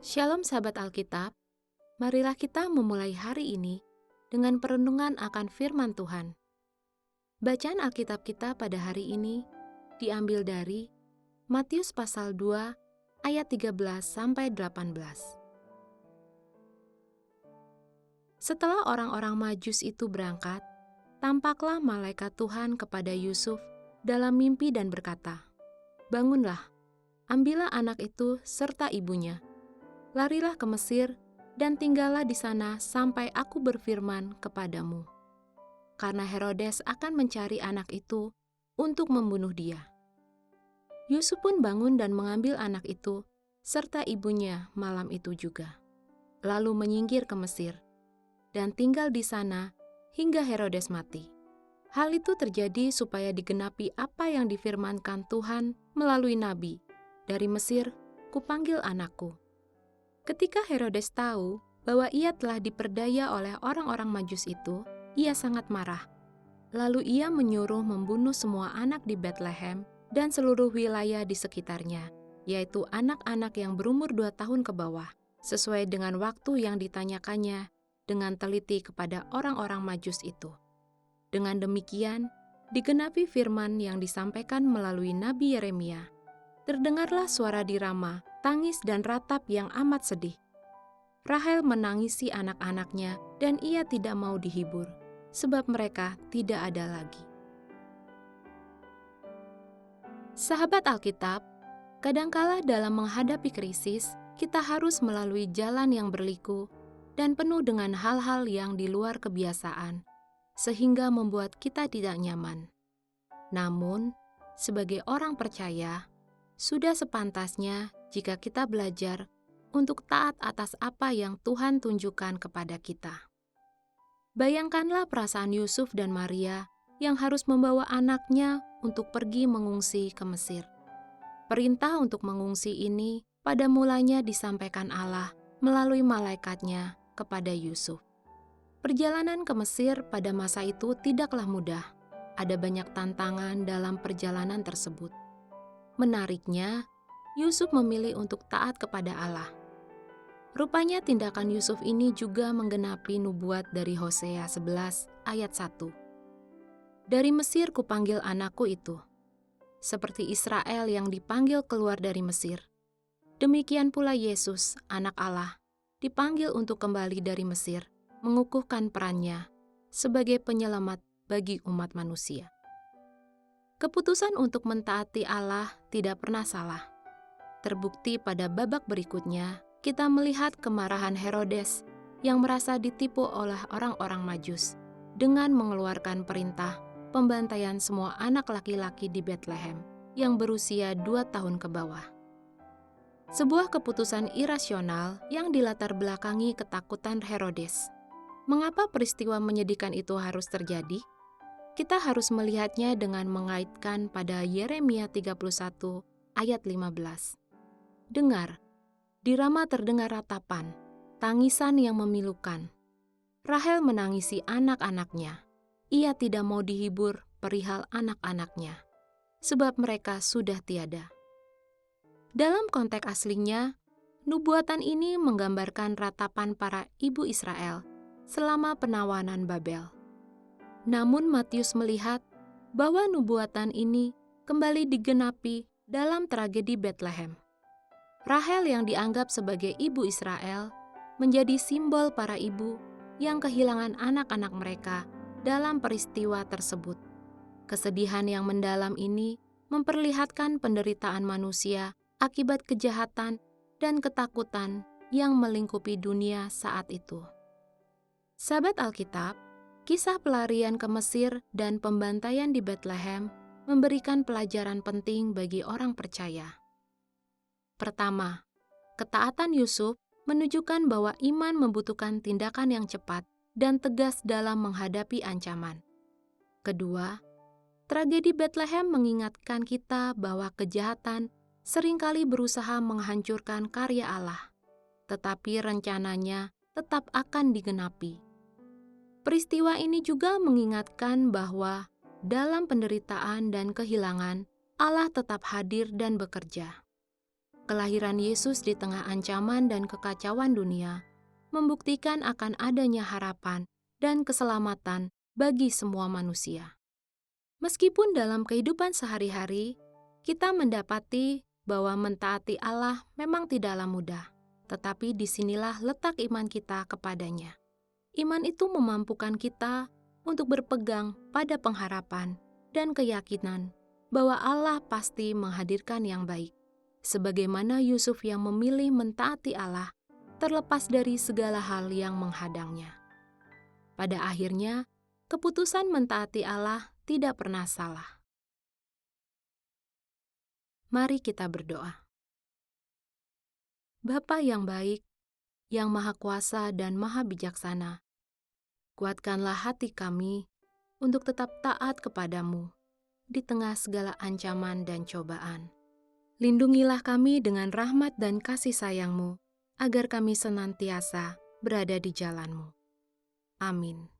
Shalom sahabat Alkitab, marilah kita memulai hari ini dengan perenungan akan firman Tuhan. Bacaan Alkitab kita pada hari ini diambil dari Matius pasal 2 ayat 13-18. Setelah orang-orang Majus itu berangkat, tampaklah malaikat Tuhan kepada Yusuf dalam mimpi dan berkata, "Bangunlah, ambillah anak itu serta ibunya. Larilah ke Mesir dan tinggallah di sana sampai aku berfirman kepadamu. Karena Herodes akan mencari anak itu untuk membunuh dia." Yusuf pun bangun dan mengambil anak itu serta ibunya malam itu juga, lalu menyingkir ke Mesir dan tinggal di sana hingga Herodes mati. Hal itu terjadi supaya digenapi apa yang difirmankan Tuhan melalui nabi, "Dari Mesir kupanggil anakku." Ketika Herodes tahu bahwa ia telah diperdaya oleh orang-orang Majus itu, ia sangat marah. Lalu ia menyuruh membunuh semua anak di Betlehem dan seluruh wilayah di sekitarnya, yaitu anak-anak yang berumur 2 tahun ke bawah, sesuai dengan waktu yang ditanyakannya dengan teliti kepada orang-orang Majus itu. Dengan demikian, digenapi firman yang disampaikan melalui Nabi Yeremia. Terdengarlah suara di Rama, tangis dan ratap yang amat sedih. Rahel menangisi anak-anaknya dan ia tidak mau dihibur, sebab mereka tidak ada lagi. Sahabat Alkitab, kadangkala dalam menghadapi krisis, kita harus melalui jalan yang berliku dan penuh dengan hal-hal yang di luar kebiasaan, sehingga membuat kita tidak nyaman. Namun, sebagai orang percaya, sudah sepantasnya jika kita belajar untuk taat atas apa yang Tuhan tunjukkan kepada kita. Bayangkanlah perasaan Yusuf dan Maria yang harus membawa anaknya untuk pergi mengungsi ke Mesir. Perintah untuk mengungsi ini pada mulanya disampaikan Allah melalui malaikatnya kepada Yusuf. Perjalanan ke Mesir pada masa itu tidaklah mudah. Ada banyak tantangan dalam perjalanan tersebut. Menariknya, Yusuf memilih untuk taat kepada Allah. Rupanya tindakan Yusuf ini juga menggenapi nubuat dari Hosea 11 ayat 1. "Dari Mesir kupanggil anakku itu, seperti Israel yang dipanggil keluar dari Mesir. Demikian pula Yesus, anak Allah, dipanggil untuk kembali dari Mesir, mengukuhkan perannya sebagai penyelamat bagi umat manusia." Keputusan untuk mentaati Allah tidak pernah salah. Terbukti pada babak berikutnya, kita melihat kemarahan Herodes yang merasa ditipu oleh orang-orang Majus dengan mengeluarkan perintah pembantaian semua anak laki-laki di Betlehem yang berusia 2 tahun ke bawah. Sebuah keputusan irasional yang dilatar belakangi ketakutan Herodes. Mengapa peristiwa menyedihkan itu harus terjadi? Kita harus melihatnya dengan mengaitkan pada Yeremia 31 ayat 15. "Dengar, di Rama terdengar ratapan, tangisan yang memilukan. Rahel menangisi anak-anaknya. Ia tidak mau dihibur perihal anak-anaknya, sebab mereka sudah tiada." Dalam konteks aslinya, nubuatan ini menggambarkan ratapan para ibu Israel selama penawanan Babel. Namun Matius melihat bahwa nubuatan ini kembali digenapi dalam tragedi Betlehem. Rahel yang dianggap sebagai ibu Israel menjadi simbol para ibu yang kehilangan anak-anak mereka dalam peristiwa tersebut. Kesedihan yang mendalam ini memperlihatkan penderitaan manusia akibat kejahatan dan ketakutan yang melingkupi dunia saat itu. Sahabat Alkitab, kisah pelarian ke Mesir dan pembantaian di Betlehem memberikan pelajaran penting bagi orang percaya. Pertama, ketaatan Yusuf menunjukkan bahwa iman membutuhkan tindakan yang cepat dan tegas dalam menghadapi ancaman. Kedua, tragedi Betlehem mengingatkan kita bahwa kejahatan seringkali berusaha menghancurkan karya Allah, tetapi rencananya tetap akan digenapi. Peristiwa ini juga mengingatkan bahwa dalam penderitaan dan kehilangan, Allah tetap hadir dan bekerja. Kelahiran Yesus di tengah ancaman dan kekacauan dunia membuktikan akan adanya harapan dan keselamatan bagi semua manusia. Meskipun dalam kehidupan sehari-hari, kita mendapati bahwa mentaati Allah memang tidaklah mudah, tetapi disinilah letak iman kita kepadanya. Iman itu memampukan kita untuk berpegang pada pengharapan dan keyakinan bahwa Allah pasti menghadirkan yang baik, sebagaimana Yusuf yang memilih mentaati Allah terlepas dari segala hal yang menghadangnya. Pada akhirnya, keputusan mentaati Allah tidak pernah salah. Mari kita berdoa. Bapa yang baik, yang Maha Kuasa dan Maha Bijaksana, kuatkanlah hati kami untuk tetap taat kepadamu di tengah segala ancaman dan cobaan. Lindungilah kami dengan rahmat dan kasih sayang-Mu, agar kami senantiasa berada di jalan-Mu. Amin.